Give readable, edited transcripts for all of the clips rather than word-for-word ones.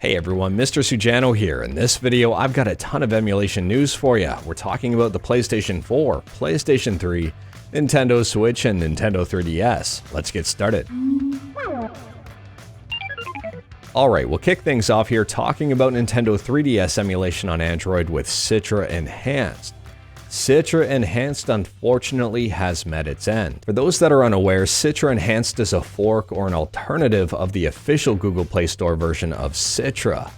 Hey everyone, Mr. Sujano here. In this video, I've got a ton of emulation news for you. We're talking about the PlayStation 4, PlayStation 3, Nintendo Switch, and Nintendo 3DS. Let's get started. Alright, we'll kick things off here talking about Nintendo 3DS emulation on Android with Citra Enhanced. Citra Enhanced unfortunately has met its end. For those that are unaware, Citra Enhanced is a fork or an alternative of the official Google Play Store version of Citra.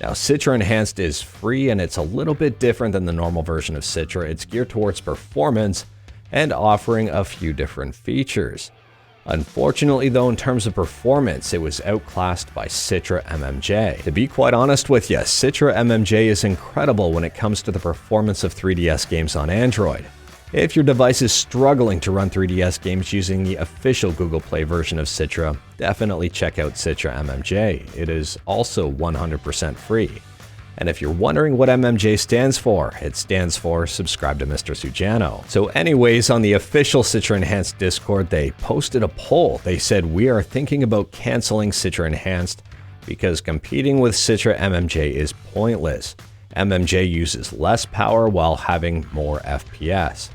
Now, Citra Enhanced is free and it's a little bit different than the normal version of Citra. It's geared towards performance and offering a few different features. Unfortunately though, in terms of performance, it was outclassed by Citra MMJ. To be quite honest with you, Citra MMJ is incredible when it comes to the performance of 3DS games on Android. If your device is struggling to run 3DS games using the official Google Play version of Citra, definitely check out Citra MMJ. It is also 100% free. And if you're wondering what MMJ stands for, it stands for Subscribe to Mr. Sujano. So anyways, on the official Citra Enhanced Discord, they posted a poll. They said, "We are thinking about canceling Citra Enhanced because competing with Citra MMJ is pointless. MMJ uses less power while having more FPS.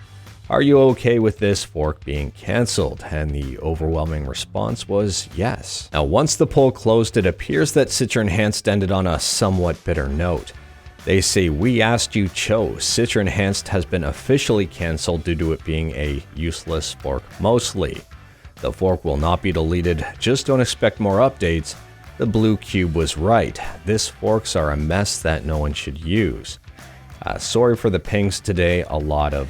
Are you okay with this fork being cancelled?" And the overwhelming response was yes. Now, once the poll closed, it appears that Citra Enhanced ended on a somewhat bitter note. They say, "We asked, you chose. Citra Enhanced has been officially cancelled due to it being a useless fork mostly. The fork will not be deleted, just don't expect more updates. The blue cube was right. This forks are a mess that no one should use. Sorry for the pings today, a lot of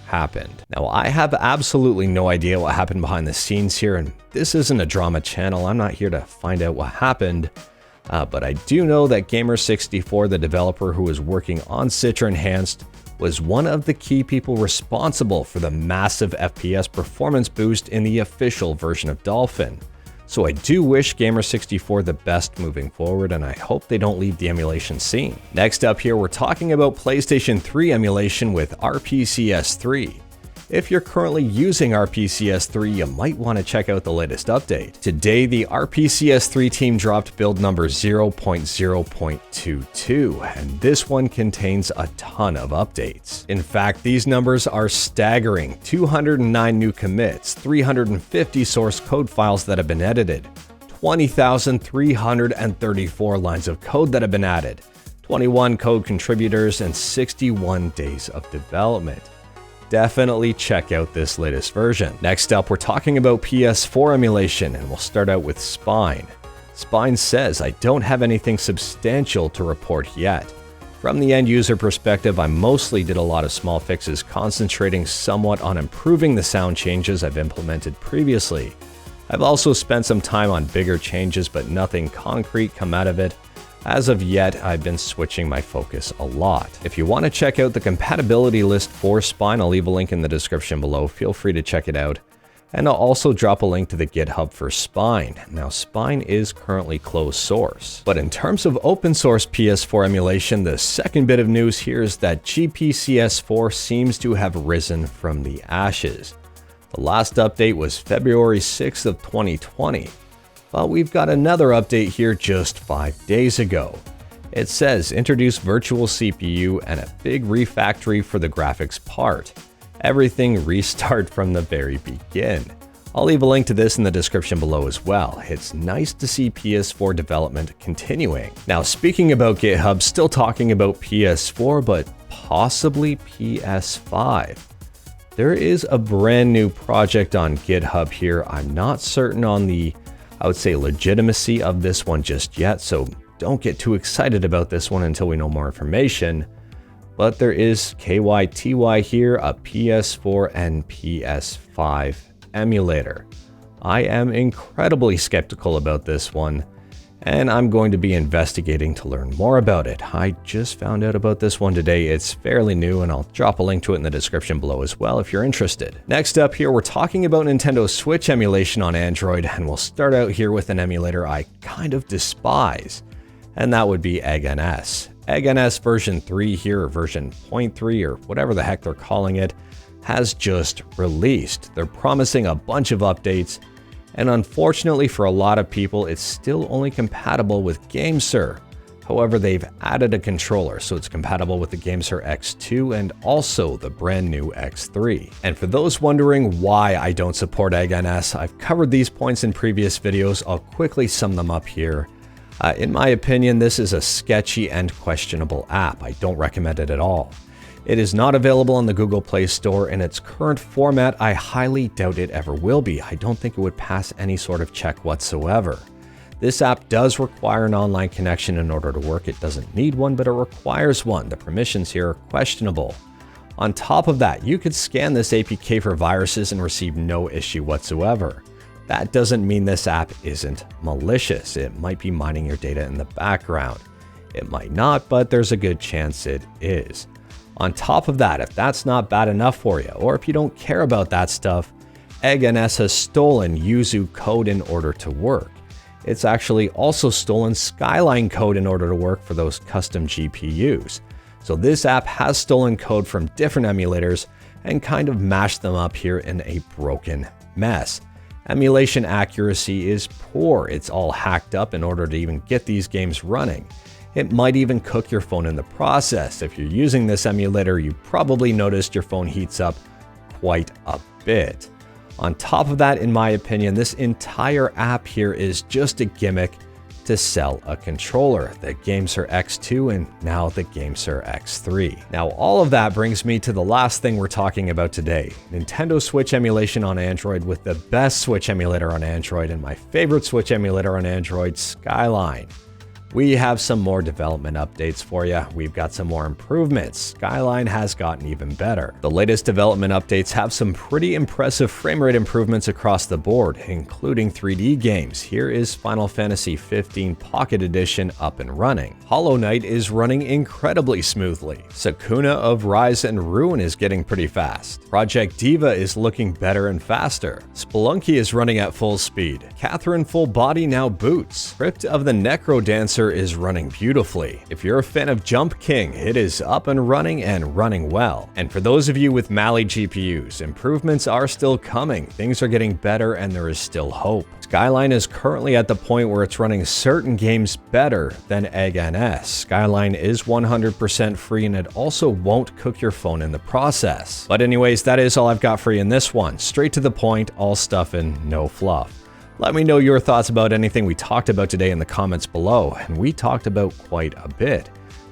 happened." Now, I have absolutely no idea what happened behind the scenes here, and this isn't a drama channel. I'm not here to find out what happened, but I do know that Gamer64, the developer who was working on Citra Enhanced, was one of the key people responsible for the massive FPS performance boost in the official version of Dolphin. So I do wish Gamer64 the best moving forward, and I hope they don't leave the emulation scene. Next up here, we're talking about PlayStation 3 emulation with RPCS3. If you're currently using RPCS3, you might want to check out the latest update. Today, the RPCS3 team dropped build number 0.0.22, and this one contains a ton of updates. In fact, these numbers are staggering. 209 new commits, 350 source code files that have been edited, 20,334 lines of code that have been added, 21 code contributors, and 61 days of development. Definitely check out this latest version. Next up, we're talking about PS4 emulation, and we'll start out with Spine. Spine says, "I don't have anything substantial to report yet. From the end user perspective, I mostly did a lot of small fixes, concentrating somewhat on improving the sound changes I've implemented previously. I've also spent some time on bigger changes, but nothing concrete come out of it. As of yet, I've been switching my focus a lot." If you want to check out the compatibility list for Spine, I'll leave a link in the description below. Feel free to check it out. And I'll also drop a link to the GitHub for Spine. Now, Spine is currently closed source. But in terms of open source PS4 emulation, the second bit of news here is that GPCS4 seems to have risen from the ashes. The last update was February 6th of 2020. But we've got another update here just 5 days ago. It says, "Introduce virtual CPU and a big refactory for the graphics part. Everything restart from the very begin." I'll leave a link to this in the description below as well. It's nice to see PS4 development continuing. Now, speaking about GitHub, still talking about PS4, but possibly PS5. There is a brand new project on GitHub here. I'm not certain on the legitimacy of this one just yet, so don't get too excited about this one until we know more information. But there is KYTY here, a PS4 and PS5 emulator. I am incredibly skeptical about this one, and I'm going to be investigating to learn more about it. I just found out about this one today. It's fairly new, and I'll drop a link to it in the description below as well if you're interested. Next up here, we're talking about Nintendo Switch emulation on Android, and we'll start out here with an emulator I kind of despise, and that would be EggNS. EggNS version 3 here, or version 0.3, or whatever the heck they're calling it, has just released. They're promising a bunch of updates, and unfortunately for a lot of people, it's still only compatible with GameSir. However, they've added a controller so it's compatible with the GameSir X2 and also the brand new X3. And for those wondering why I don't support EggNS, I've covered these points in previous videos. I'll quickly sum them up here. In my opinion, this is a sketchy and questionable app. I don't recommend it at all. It is not available on the Google Play Store in its current format. I highly doubt it ever will be. I don't think it would pass any sort of check whatsoever. This app does require an online connection in order to work. It doesn't need one, but it requires one. The permissions here are questionable. On top of that, you could scan this APK for viruses and receive no issue whatsoever. That doesn't mean this app isn't malicious. It might be mining your data in the background. It might not, but there's a good chance it is. On top of that, if that's not bad enough for you, or if you don't care about that stuff, EggNS has stolen Yuzu code in order to work. It's actually also stolen Skyline code in order to work for those custom GPUs. So this app has stolen code from different emulators and kind of mashed them up here in a broken mess. Emulation accuracy is poor. It's all hacked up in order to even get these games running. It might even cook your phone in the process. If you're using this emulator, you probably noticed your phone heats up quite a bit. On top of that, in my opinion, this entire app here is just a gimmick to sell a controller, the GameSir X2 and now the GameSir X3. Now, all of that brings me to the last thing we're talking about today, Nintendo Switch emulation on Android with the best Switch emulator on Android and my favorite Switch emulator on Android, Skyline. We have some more development updates for you. We've got some more improvements. Skyline has gotten even better. The latest development updates have some pretty impressive frame rate improvements across the board, including 3D games. Here is Final Fantasy 15 Pocket Edition up and running. Hollow Knight is running incredibly smoothly. Sakuna of Rise and Ruin is getting pretty fast. Project Diva is looking better and faster. Spelunky is running at full speed. Catherine Full Body now boots. Crypt of the Necro Dancer is running beautifully. If you're a fan of Jump King, it is up and running well. And for those of you with Mali GPUs, improvements are still coming. Things are getting better and there is still hope. Skyline is currently at the point where it's running certain games better than EggNS. Skyline is 100% free and it also won't cook your phone in the process. But anyways, that is all I've got for you in this one. Straight to the point, all stuff and no fluff. Let me know your thoughts about anything we talked about today in the comments below, and we talked about quite a bit.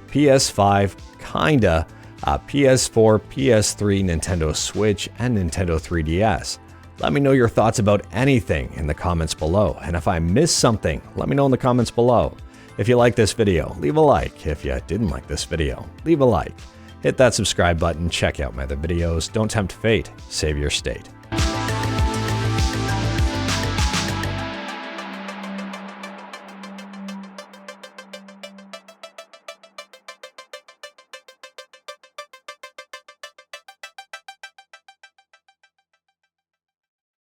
PS5, kinda, PS4, PS3, Nintendo Switch, and Nintendo 3DS. Let me know your thoughts about anything in the comments below, and if I missed something, let me know in the comments below. If you like this video, leave a like. If you didn't like this video, leave a like. Hit that subscribe button, check out my other videos, don't tempt fate, save your state.